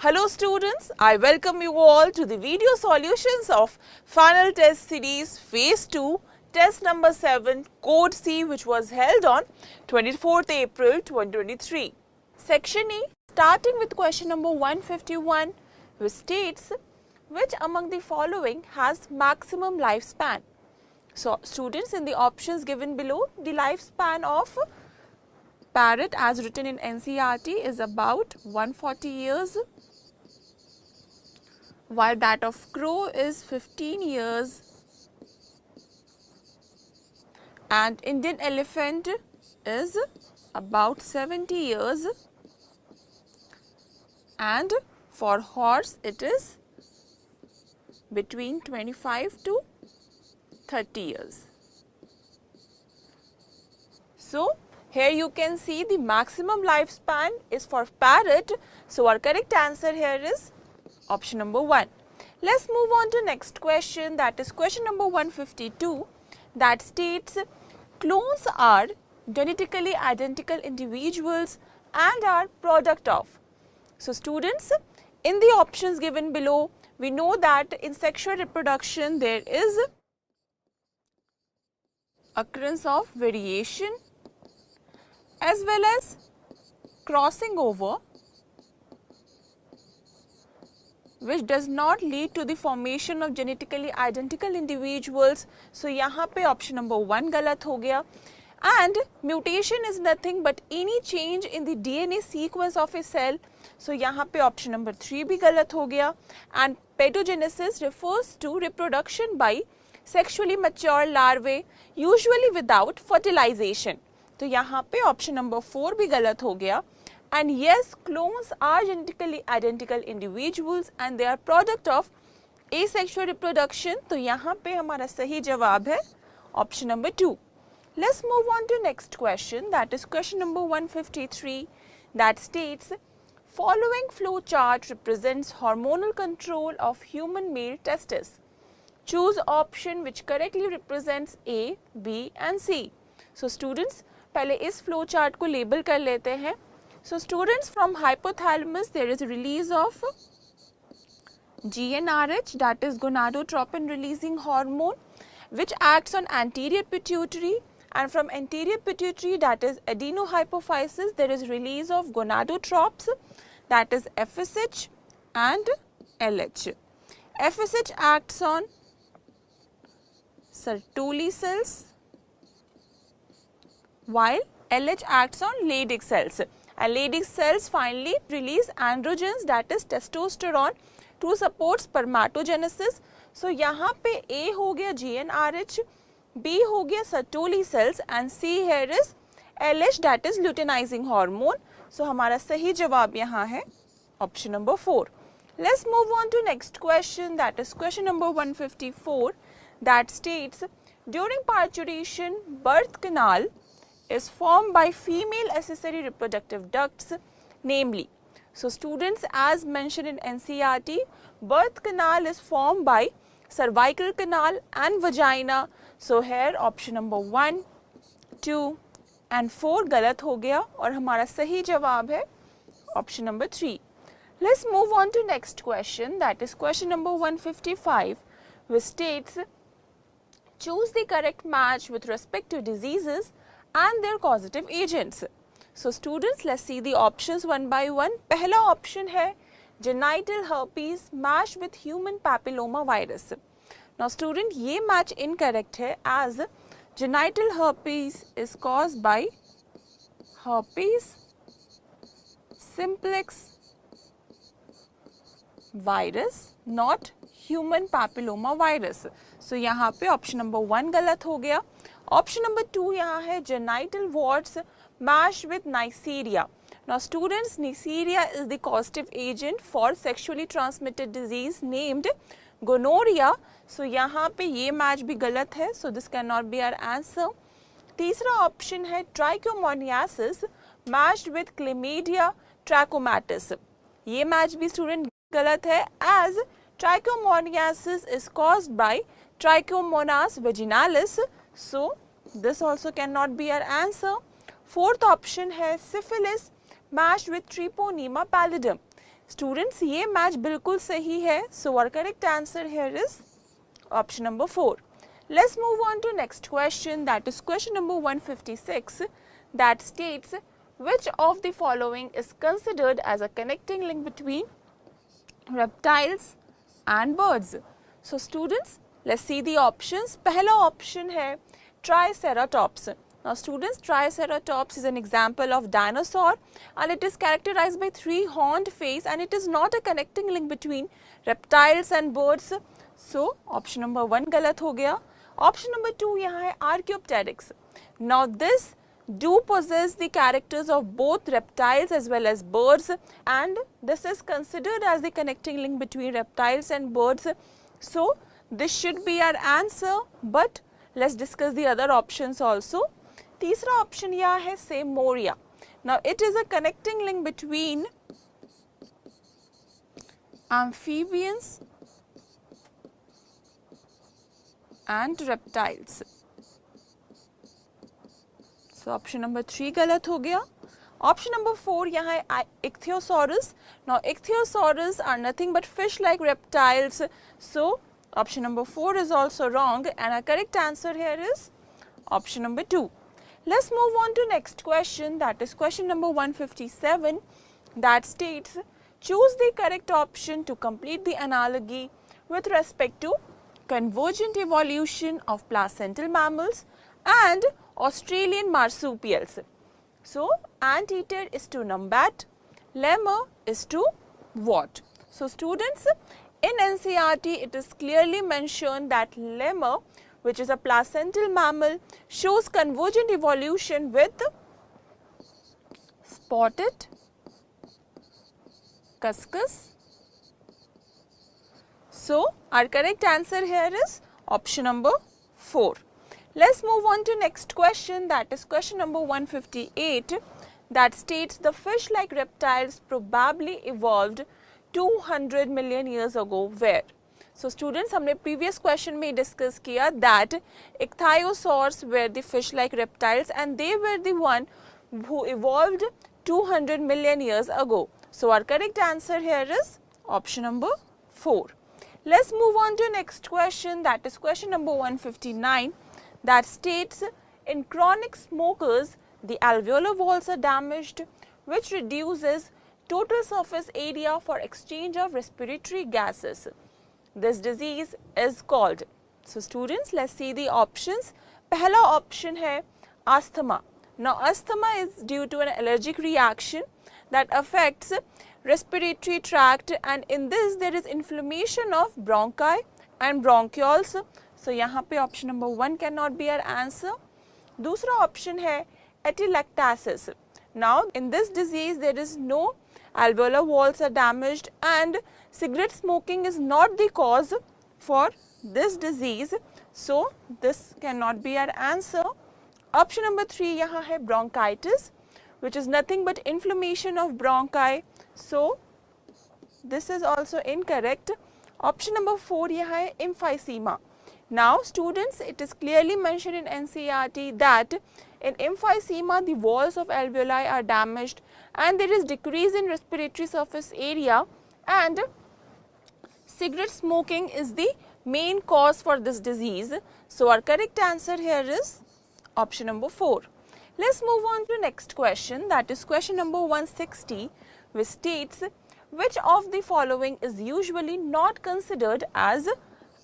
Hello students, I welcome you all to the video solutions of final test series phase 2 test number 7 code C, which was held on 24th April 2023. Section E, starting with question number 151, which states which among the following has maximum lifespan. So students, in the options given below, the lifespan of parrot as written in NCERT is about 140 years, while that of crow is 15 years, and Indian elephant is about 70 years, and for horse it is between 25 to 30 years. So here you can see the maximum lifespan is for parrot. So our correct answer here is option number 1. Let's move on to next question, that is question number 152, that states clones are genetically identical individuals and are product of. So students, in the options given below, we know that in sexual reproduction there is occurrence of variation as well as crossing over, which does not lead to the formation of genetically identical individuals. So यहाँ पे option number 1 गलत हो गया. And mutation is nothing but any change in the DNA sequence of a cell. So यहाँ पे option number 3 भी गलत हो गया. And pedogenesis refers to reproduction by sexually mature larvae, usually without fertilization. तो यहाँ पे option number 4 भी गलत हो गया. And yes, clones are genetically identical individuals and they are product of asexual reproduction. तो यहाँ पे हमारा सही जवाब है option number 2. Let's move on to next question, that is question number 153, that states following flow chart represents hormonal control of human male testes. Choose option which correctly represents A, B and C. So students, पहले इस flow chart को label कर लेते हैं. So students, from hypothalamus there is release of GnRH, that is gonadotropin releasing hormone, which acts on anterior pituitary, and from anterior pituitary, that is adenohypophysis, there is release of gonadotropes, that is FSH and LH. FSH acts on Sertoli cells, while LH acts on Leydig cells. And Leydig cells finally release androgens, that is testosterone, to support spermatogenesis. So यहाँ पे A हो गया GnRH, B हो गया Sertoli cells and C here is LH, that is luteinizing hormone. So हमारा सही जवाब यहाँ है option number 4. Let's move on to next question, that is question number 154, that states during parturition birth canal is formed by female accessory reproductive ducts, namely. So students, as mentioned in NCERT, birth canal is formed by cervical canal and vagina. So here option number 1, 2 and 4 गलत हो गया और हमारा सही जवाब है option number 3. Let's move on to next question, that is question number 155, which states choose the correct match with respect to diseases and their causative agents. So students, let's see the options one by one. पहला option है genital herpes matched with human papilloma virus. Now student, ये match incorrect है, as genital herpes is caused by herpes simplex virus, not human papilloma virus. So यहाँ पे option number 1 गलत हो गया. Option number 2 यहाँ है genital warts matched with Neisseria. Now students, Neisseria is the causative agent for sexually transmitted disease named gonorrhea. So यहाँ पे ये match भी गलत है. So this cannot be our answer. तीसरा option है trichomoniasis matched with chlamydia trachomatis. ये match भी student गलत है, as trichomoniasis is caused by Trichomonas vaginalis. So this also cannot be our answer. Fourth option है syphilis matched with Treponema pallidum. Students ये match बिल्कुल सही है. So our correct answer here is option number 4. Let's move on to next question, that is question number 156, that states which of the following is considered as a connecting link between reptiles and birds. So students, let's see the options. पहला option है Triceratops. Now students, Triceratops is an example of dinosaur and it is characterized by 3 horned face and it is not a connecting link between reptiles and birds. So option number 1 गलत हो गया. Option number 2 यहाँ है Archaeopteryx. Now this do possess the characters of both reptiles as well as birds and this is considered as the connecting link between reptiles and birds. So this should be our answer, but let's discuss the other options also. तीसरा option यहाँ है Samoria. Now it is a connecting link between amphibians and reptiles. So option number 3 गलत हो गया. Option number 4 यहाँ है Ichthyosaurus. Now Ichthyosaurus are nothing but fish-like reptiles. So option number 4 is also wrong and our correct answer here is option number 2. Let's move on to next question, that is question number 157, that states choose the correct option to complete the analogy with respect to convergent evolution of placental mammals and Australian marsupials. So anteater is to numbat, lemur is to what? So students, in NCERT it is clearly mentioned that lemur, which is a placental mammal, shows convergent evolution with spotted cuscus. So our correct answer here is option number 4. Let's move on to next question, that is question number 158, that states the fish-like reptiles probably evolved 200 million years ago where? So students, हमने previous question में discuss किया that ichthyosaurs were the fish-like reptiles and they were the one who evolved 200 million years ago. So our correct answer here is option number 4. Let's move on to next question, that is question number 159, that states in chronic smokers the alveolar walls are damaged, which reduces total surface area for exchange of respiratory gases. This disease is called. So students, let's see the options. पहला option है asthma. Now asthma is due to an allergic reaction that affects respiratory tract and in this there is inflammation of bronchi and bronchioles. So यहाँ पे option number 1 cannot be our answer. दूसरा option है atelectasis. Now in this disease there is no alveolar walls are damaged and cigarette smoking is not the cause for this disease. So this cannot be our answer. Option number 3 यहाँ है bronchitis, which is nothing but inflammation of bronchi. So this is also incorrect. Option number 4 यहाँ है emphysema. Now students, it is clearly mentioned in NCERT that in emphysema the walls of alveoli are damaged and there is decrease in respiratory surface area and cigarette smoking is the main cause for this disease. So our correct answer here is option number 4. Let's move on to next question, that is question number 160, which states which of the following is usually not considered as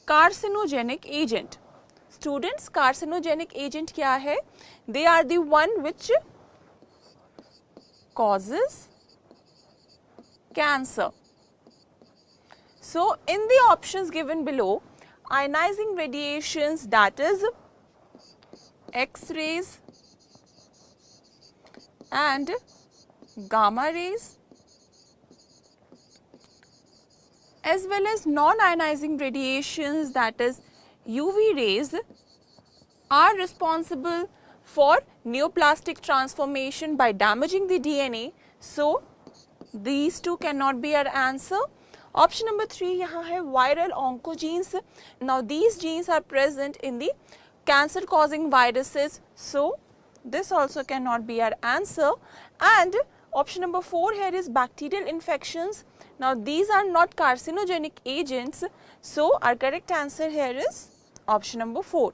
carcinogenic agent. Students, carcinogenic agent क्या है? They are the one which causes cancer. So in the options given below, ionizing radiations, that is X-rays and gamma rays, as well as non-ionizing radiations, that is UV rays, are responsible for neoplastic transformation by damaging the DNA. So these two cannot be our answer. Option number 3 यहाँ है viral oncogenes. Now these genes are present in the cancer causing viruses. So this also cannot be our answer. And option number 4 here is bacterial infections. Now these are not carcinogenic agents, so our correct answer here is option number 4.